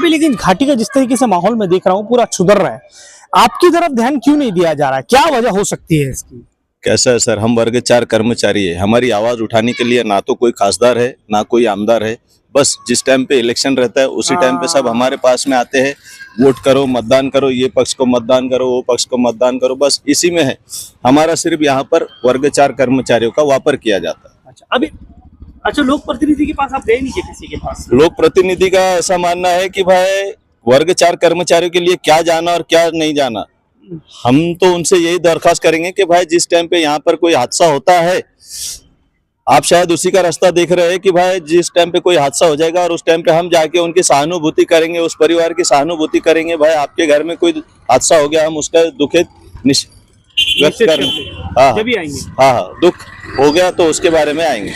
अभी लेकिन घाटी का जिस तरीके से माहौल में देख रहा हूँ पूरा सुधर रहा है, आपकी तरफ ध्यान क्यों नहीं दिया जा रहा है? क्या वजह हो सकती है इसकी? कैसा है सर, हम वर्ग 4 कर्मचारी है, हमारी आवाज उठाने के लिए ना तो कोई खासदार है ना कोई आमदार है। बस जिस टाइम पे इलेक्शन रहता है उसी टाइम पे सब हमारे पास में आते हैं, वोट करो, मतदान करो, ये पक्ष को मतदान करो, वो पक्ष को मतदान करो, बस इसी में है। हमारा सिर्फ यहाँ पर वर्ग 4 कर्मचारियों का वापर किया जाता है। अच्छा, लोक प्रतिनिधि के पास आप गए नहीं किसी के पास? लोक प्रतिनिधि का ऐसा मानना है कि भाई वर्ग 4 कर्मचारियों के लिए क्या जाना और क्या नहीं जाना। हम तो उनसे यही दरख्वास्त करेंगे कि भाई जिस टाइम पे यहाँ पर कोई हादसा होता है, आप शायद उसी का रास्ता देख रहे हैं कि भाई जिस टाइम पे कोई हादसा हो जाएगा और उस टाइम पे हम जाके उनकी सहानुभूति करेंगे, उस परिवार की सहानुभूति करेंगे। भाई आपके घर में कोई हादसा हो गया, हम उसका दुखित व्यक्त कर, हाँ हाँ, दुख हो गया तो उसके बारे में आएंगे।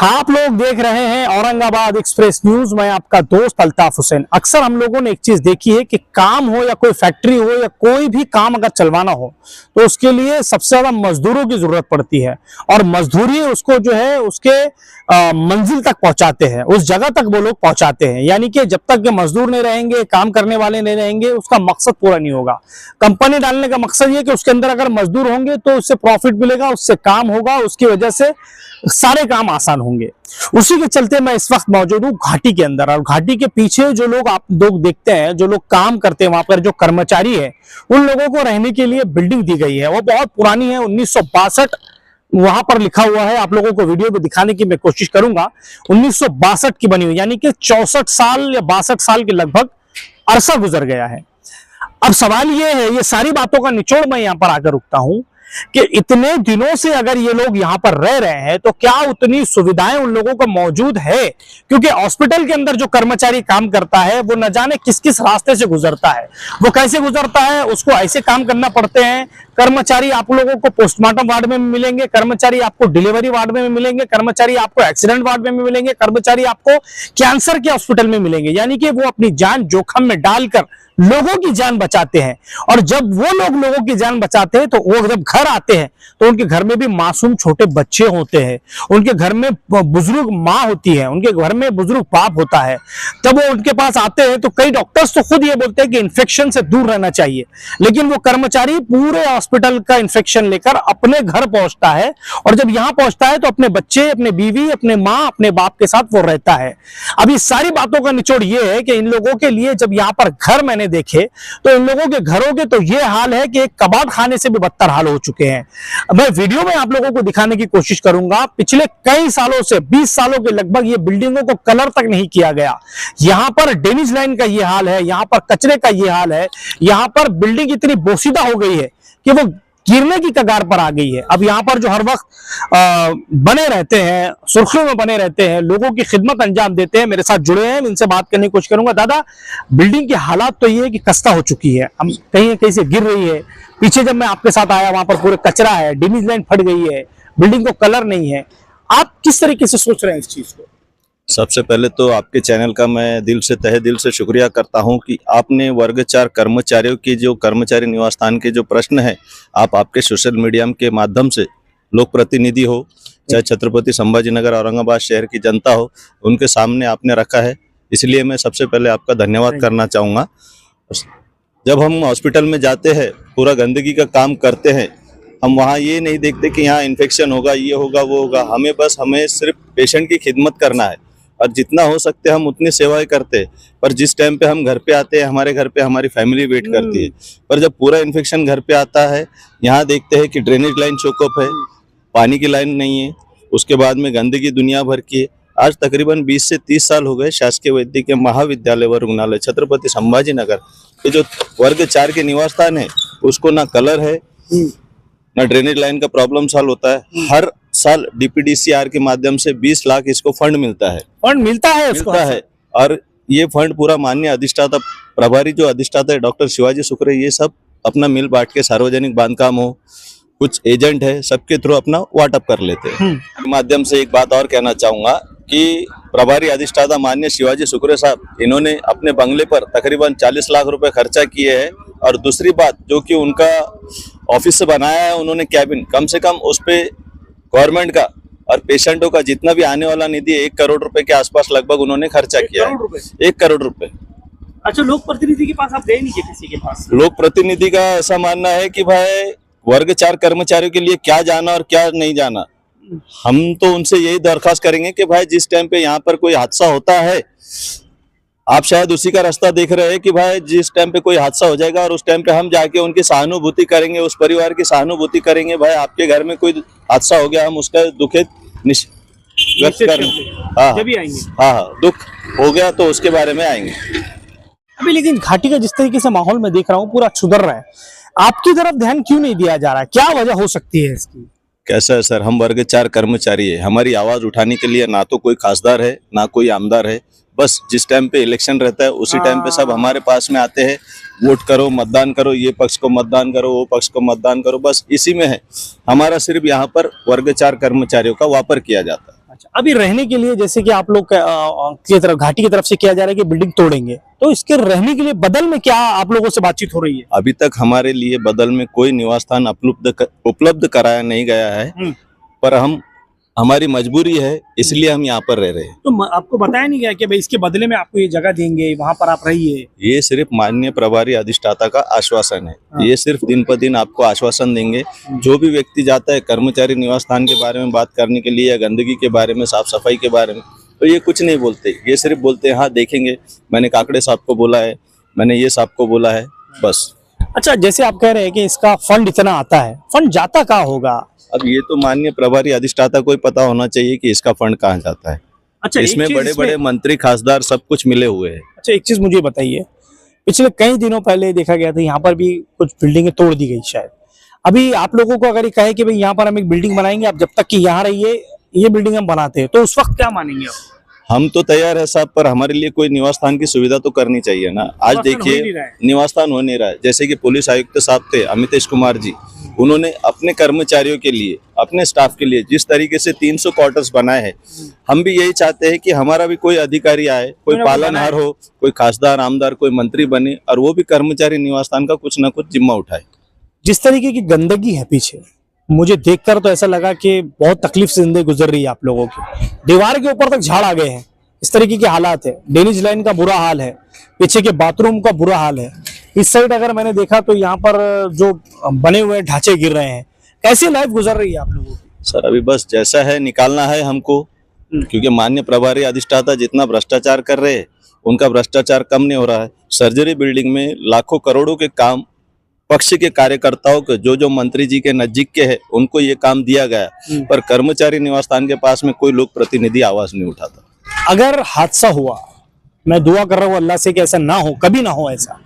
आप लोग देख रहे हैं औरंगाबाद एक्सप्रेस न्यूज। मैं आपका दोस्त अल्ताफ हुसैन। अक्सर हम लोगों ने एक चीज देखी है कि काम हो या कोई फैक्ट्री हो या कोई भी काम अगर चलवाना हो तो उसके लिए सबसे ज्यादा मजदूरों की जरूरत पड़ती है, और मजदूरी उसको जो है उसके मंजिल तक पहुंचाते हैं, उस जगह तक वो लोग पहुंचाते हैं। यानी कि जब तक के मजदूर नहीं रहेंगे, काम करने वाले नहीं रहेंगे, उसका मकसद पूरा नहीं होगा। कंपनी डालने का मकसद ये कि उसके अंदर अगर मजदूर होंगे तो उससे प्रॉफिट मिलेगा, उससे काम होगा, उसकी वजह से सारे काम आसान होंगे। उसी के चलते मैं इस वक्त मौजूद हूँ घाटी के अंदर, और घाटी के पीछे जो लोग आप लोग देखते हैं, जो लोग काम करते हैं वहां पर, जो कर्मचारी है, उन लोगों को रहने के लिए बिल्डिंग दी गई है। वो बहुत पुरानी है, 1962 वहां पर लिखा हुआ है। आप लोगों को वीडियो में दिखाने की मैं कोशिश करूंगा। 1962 की बनी हुई, यानी कि 64 साल या 62 साल के लगभग अरसा गुजर गया है। अब सवाल ये है, ये सारी बातों का निचोड़ मैं यहां पर आकर रुकता हूं कि इतने दिनों से अगर ये लोग यहाँ पर रह रहे हैं तो क्या उतनी सुविधाएं उन लोगों को मौजूद है? क्योंकि हॉस्पिटल के अंदर जो कर्मचारी काम करता है वो न जाने किस किस रास्ते से गुजरता है, वो कैसे गुजरता है, उसको ऐसे काम करना पड़ते हैं। कर्मचारी आप लोगों को पोस्टमार्टम वार्ड में मिलेंगे, कर्मचारी आपको डिलीवरी वार्ड में मिलेंगे, कर्मचारी आपको एक्सीडेंट वार्ड में मिलेंगे, कर्मचारी आपको कैंसर के हॉस्पिटल में मिलेंगे। यानी कि वो अपनी जान जोखिम में डालकर लोगों की जान बचाते हैं। और जब वो लोग लोगों की जान बचाते हैं तो वो जब घर आते हैं तो उनके घर में भी मासूम छोटे बच्चे होते हैं, उनके घर में बुजुर्ग माँ होती है, उनके घर में बुजुर्ग बाप होता है। तब वो उनके पास आते हैं तो कई डॉक्टर्स तो खुद ये बोलते हैं कि इन्फेक्शन से दूर रहना चाहिए, लेकिन वो कर्मचारी पूरे हॉस्पिटल का इन्फेक्शन लेकर अपने घर पहुंचता है, और जब यहाँ पहुंचता है तो अपने बच्चे, अपने बीवी, अपने माँ, अपने बाप के साथ वो रहता है। अब इस सारी बातों का निचोड़ ये है कि इन लोगों के लिए जब यहाँ पर घर मैंने देखे तो इन लोगों के घरों के तो ये हाल है कि एक कबाड़ खाने से भी बदतर हाल हो चुके हैं। मैं वीडियो में आप लोगों को दिखाने की कोशिश करूंगा। पिछले कई सालों से, 20 सालों के लगभग, ये बिल्डिंगों को कलर तक नहीं किया गया। यहां पर ड्रेनेज लाइन का ये हाल है, यहां पर कचरे का ये हाल है, यहां पर बिल्डिंग इतनी बोसीदा हो गई है कि वो गिरने की कगार पर आ गई है। अब यहाँ पर जो हर वक्त बने रहते हैं, सुर्खियों में बने रहते हैं, लोगों की खिदमत अंजाम देते हैं, मेरे साथ जुड़े हैं, इनसे बात करने की कोशिश करूंगा। दादा, बिल्डिंग के हालात तो ये है कि खस्ता हो चुकी है, हम कहीं कहीं से गिर रही है। पीछे जब मैं आपके साथ आया वहां पर पूरे कचरा है, ड्रेनेज लाइन फट गई है, बिल्डिंग को कलर नहीं है। आप किस तरीके से सोच रहे हैं इस चीज को? सबसे पहले तो आपके चैनल का मैं दिल से, तहे दिल से शुक्रिया करता हूं कि आपने वर्ग 4 कर्मचारियों की जो कर्मचारी निवास स्थान के जो प्रश्न है, आप आपके सोशल मीडिया के माध्यम से, लोक प्रतिनिधि हो चाहे छत्रपति संभाजीनगर औरंगाबाद शहर की जनता हो, उनके सामने आपने रखा है। इसलिए मैं सबसे पहले आपका धन्यवाद करना चाहूँगा। जब हम हॉस्पिटल में जाते हैं, पूरा गंदगी का काम करते हैं, हम वहाँ ये नहीं देखते कि यहाँ इन्फेक्शन होगा, ये होगा, वो होगा। हमें सिर्फ पेशेंट की खिदमत करना है, और जितना हो सकते हम उतनी सेवाएं करते हैं। पर जिस टाइम पे हम घर पे आते हैं, हमारे घर पे हमारी फैमिली वेट करती है। पर जब पूरा इन्फेक्शन घर पे आता है, यहाँ देखते हैं कि ड्रेनेज लाइन चोकअप है, पानी की लाइन नहीं है, उसके बाद में गंदगी दुनिया भर की है। आज तकरीबन 20 से 30 साल हो गए शासकीय वैद्यकीय महाविद्यालय व रुग्णालय छत्रपति संभाजीनगर के जो वर्ग 4 के निवास स्थान है, उसको ना कलर है, ना ड्रेनेज लाइन का प्रॉब्लम सॉल्व होता है। हर साल डीपीडीसीआर के माध्यम से 20 लाख इसको फंड मिलता है। फंड मिलता है उसको? मिलता है, और ये फंड पूरा माननीय अधिष्ठाता, प्रभारी जो अधिष्ठाता है डॉक्टर शिवाजी शुक्रे, ये सब अपना मिल बांट के, सार्वजनिक बांधकाम हो, कुछ एजेंट है, सबके थ्रू अपना वाटअप कर लेते हैं। माध्यम से एक बात और कहना चाहूंगा कि प्रभारी अधिष्ठाता माननीय शिवाजी शुक्रे साहब, इन्होंने अपने बंगले पर तकरीबन 40 लाख रुपए खर्चा किए हैं। और दूसरी बात, जो कि उनका ऑफिस से बनाया है उन्होंने कैबिन, कम से कम उस पे गवर्नमेंट का और पेशेंटों का जितना भी आने वाला निधि 1 करोड़ रुपए के आसपास लगभग उन्होंने खर्चा किया है। 1 करोड़ रुपए। अच्छा, लोक प्रतिनिधि के पास आप गए नहीं किसी के पास? लोक प्रतिनिधि का ऐसा मानना है कि भाई वर्ग 4 कर्मचारियों के लिए क्या जाना और क्या नहीं जाना, हम तो उनसे यही दरख्वास्त करेंगे कि भाई जिस टाइम पे यहाँ पर कोई हादसा होता है, आप शायद उसी का रास्ता देख रहे हैं कि भाई जिस टाइम पे कोई हादसा हो जाएगा और उस टाइम पे हम जाके उनकी सहानुभूति करेंगे, उस परिवार की सहानुभूति करेंगे, भाई आपके घर में कोई हादसा हो गया, हम उसका दुखित व्यक्त करेंगे। हाँ जब भी आएंगे। हाँ, दुख हो गया तो उसके बारे में आएंगे। अभी लेकिन घाटी का जिस तरीके से माहौल में देख रहा हूँ पूरा सुधर रहा है, आपकी तरफ ध्यान क्यों नहीं दिया जा रहा है? क्या वजह हो सकती है इसकी? कैसा है सर, हम वर्ग 4 कर्मचारी है, हमारी आवाज उठाने के लिए ना तो कोई खासदार है ना कोई आमदार है। बस जिस टाइम पे इलेक्शन रहता है उसी टाइम पे सब हमारे पास में आते हैं, वोट करो, मतदान करो, ये पक्ष को मतदान करो, वो पक्ष को मतदान करो, बस इसी में है हमारा। सिर्फ यहाँ पर वर्ग 4 कर्मचारियों का वापर किया जाता है। अच्छा, अभी रहने के लिए जैसे कि आप लोग की तरफ घाटी की तरफ से किया जा रहा है कि बिल्डिंग तोड़ेंगे, तो इसके रहने के लिए बदल में क्या आप लोगों से बातचीत हो रही है? अभी तक हमारे लिए बदल में कोई निवास स्थान उपलब्ध कराया नहीं गया है, पर हमारी मजबूरी है इसलिए हम यहाँ पर रह रहे हैं। तो आपको बताया नहीं गया कि भाई इसके बदले में आपको ये जगह देंगे, वहां पर आप रहिए? ये सिर्फ माननीय प्रभारी अधिष्ठाता का आश्वासन है। ये सिर्फ दिन पर दिन आपको आश्वासन देंगे। जो भी व्यक्ति जाता है कर्मचारी निवास स्थान के बारे में बात करने के लिए या गंदगी के बारे में, साफ सफाई के बारे में, तो ये कुछ नहीं बोलते। ये सिर्फ बोलते हैं हाँ देखेंगे, मैंने काकड़े साहब को बोला है, मैंने ये साहब को बोला है, बस। अच्छा, जैसे आप कह रहे हैं कि इसका फंड इतना आता है, फंड जाता कहाँ होगा? अब ये तो माननीय प्रभारी अधिष्ठाता को ही पता होना चाहिए कि इसका फंड कहाँ जाता है। अच्छा, इसमें बड़े बड़े मंत्री खासदार सब कुछ मिले हुए हैं। अच्छा, एक चीज मुझे बताइए, पिछले कई दिनों पहले देखा गया था यहाँ पर भी कुछ बिल्डिंगें तोड़ दी गई शायद। अभी आप लोगों को अगर ये कहे कि भाई यहाँ पर हम एक बिल्डिंग बनाएंगे, आप जब तक कि यहाँ रहिए, ये बिल्डिंग हम बनाते हैं, तो उस वक्त क्या मानेंगे आप? हम तो तैयार है साहब, पर हमारे लिए कोई निवास स्थान की सुविधा तो करनी चाहिए ना। आज देखिए निवास स्थान हो नहीं रहा है। जैसे कि पुलिस आयुक्त साहब थे अमितेश कुमार जी, उन्होंने अपने कर्मचारियों के लिए, अपने स्टाफ के लिए जिस तरीके से 300 क्वार्टर्स बनाए हैं, हम भी यही चाहते हैं कि हमारा भी कोई अधिकारी आए, कोई पालनहार हो, कोई खासदार आमदार, कोई मंत्री बने और वो भी कर्मचारी निवास स्थान का कुछ ना कुछ जिम्मा उठाए। जिस तरीके की गंदगी है पीछे, मुझे देखकर तो ऐसा लगा कि बहुत तकलीफ से जिंदगी गुजर रही है आप लोगों की। दीवार के ऊपर तक झाड़ आ गए हैं, इस तरीके के हालात है। ड्रेनेज लाइन का बुरा हाल है, पीछे के बाथरूम का बुरा हाल है। इस साइड अगर मैंने देखा तो यहाँ पर जो बने हुए ढांचे गिर रहे हैं। कैसी लाइफ गुजर रही है आप लोगों की? सर अभी बस जैसा है निकालना है हमको, क्योंकि माननीय प्रभारी अधिष्ठाता जितना भ्रष्टाचार कर रहे हैं उनका भ्रष्टाचार कम नहीं हो रहा है। सर्जरी बिल्डिंग में लाखों करोड़ों के काम पक्ष के कार्यकर्ताओं के जो मंत्री जी के नजदीक के हैं उनको ये काम दिया गया, पर कर्मचारी निवास स्थान के पास में कोई लोक प्रतिनिधि आवाज नहीं उठाता। अगर हादसा हुआ, मैं दुआ कर रहा हूँ अल्लाह से कि ऐसा ना हो, कभी ना हो ऐसा,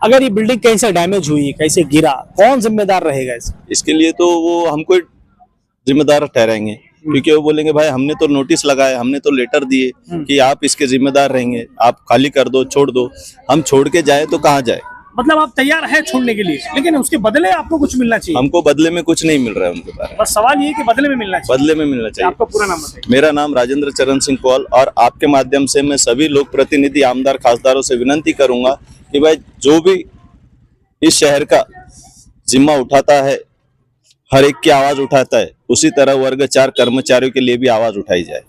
अगर ये बिल्डिंग कहीं से डैमेज हुई, कहीं से गिरा, कौन जिम्मेदार रहेगा इसके लिए? तो वो हमको जिम्मेदार ठहराएंगे, क्योंकि वो बोलेंगे भाई हमने तो नोटिस लगाया, हमने तो लेटर दिए कि आप इसके जिम्मेदार रहेंगे, आप खाली कर दो, छोड़ दो। हम छोड़ के जाए तो कहाँ जाए? मतलब आप तैयार है छोड़ने के लिए, लेकिन उसके बदले आपको कुछ मिलना चाहिए। हमको बदले में कुछ नहीं मिल रहा है उनके पास। बस सवाल ये कि बदले में मिलना चाहिए। बदले में मिलना चाहिए। आपका पूरा नाम बताइए। मेरा नाम राजेंद्र चरण सिंह कौल, और आपके माध्यम से मैं सभी लोक प्रतिनिधि, आमदार, खासदारों से विनती करूंगा कि भाई जो भी इस शहर का जिम्मा उठाता है, हर एक की आवाज उठाता है, उसी तरह वर्ग 4 कर्मचारियों के लिए भी आवाज उठाई जाए।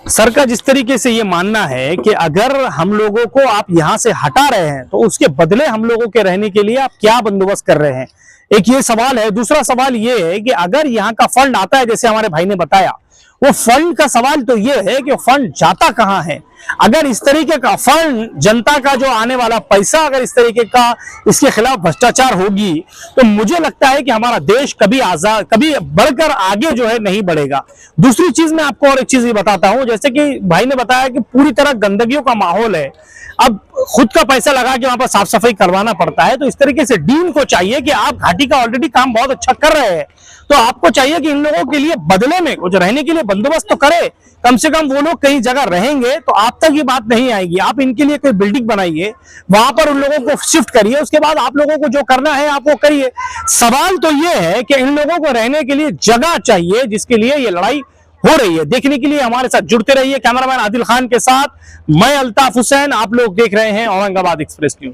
सर का जिस तरीके से ये मानना है कि अगर हम लोगों को आप यहाँ से हटा रहे हैं तो उसके बदले हम लोगों के रहने के लिए आप क्या बंदोबस्त कर रहे हैं, एक ये सवाल है। दूसरा सवाल ये है कि अगर यहाँ का फंड आता है, जैसे हमारे भाई ने बताया, वो फंड का सवाल तो ये है कि फंड जाता कहाँ है। अगर इस तरीके का फंड, जनता का जो आने वाला पैसा, अगर इस तरीके का इसके खिलाफ भ्रष्टाचार होगी तो मुझे लगता है कि हमारा देश कभी आजाद, कभी बढ़कर आगे जो है नहीं बढ़ेगा। दूसरी चीज मैं आपको और एक चीज ये बताता हूं, जैसे कि भाई ने बताया कि पूरी तरह गंदगियों का माहौल है, अब खुद का पैसा लगा के वहां पर साफ सफाई करवाना पड़ता है। तो इस तरीके से डीन को चाहिए कि आप घाटी का ऑलरेडी काम बहुत अच्छा कर रहे हैं, तो आपको चाहिए कि इन लोगों के लिए बदले में कुछ रहने के लिए बंदोबस्त तो करे। कम से कम वो लोग कहीं जगह रहेंगे तो आप तक ये बात नहीं आएगी। आप इनके लिए कोई बिल्डिंग बनाइए, वहां पर उन लोगों को शिफ्ट करिए, उसके बाद आप लोगों को जो करना है आप वो करिए। सवाल तो ये है कि इन लोगों को रहने के लिए जगह चाहिए, जिसके लिए ये लड़ाई हो रही है। देखने के लिए हमारे साथ जुड़ते रहिए। कैमरामैन आदिल खान के साथ मैं अल्ताफ हुसैन, आप लोग देख रहे हैं औरंगाबाद एक्सप्रेस न्यूज।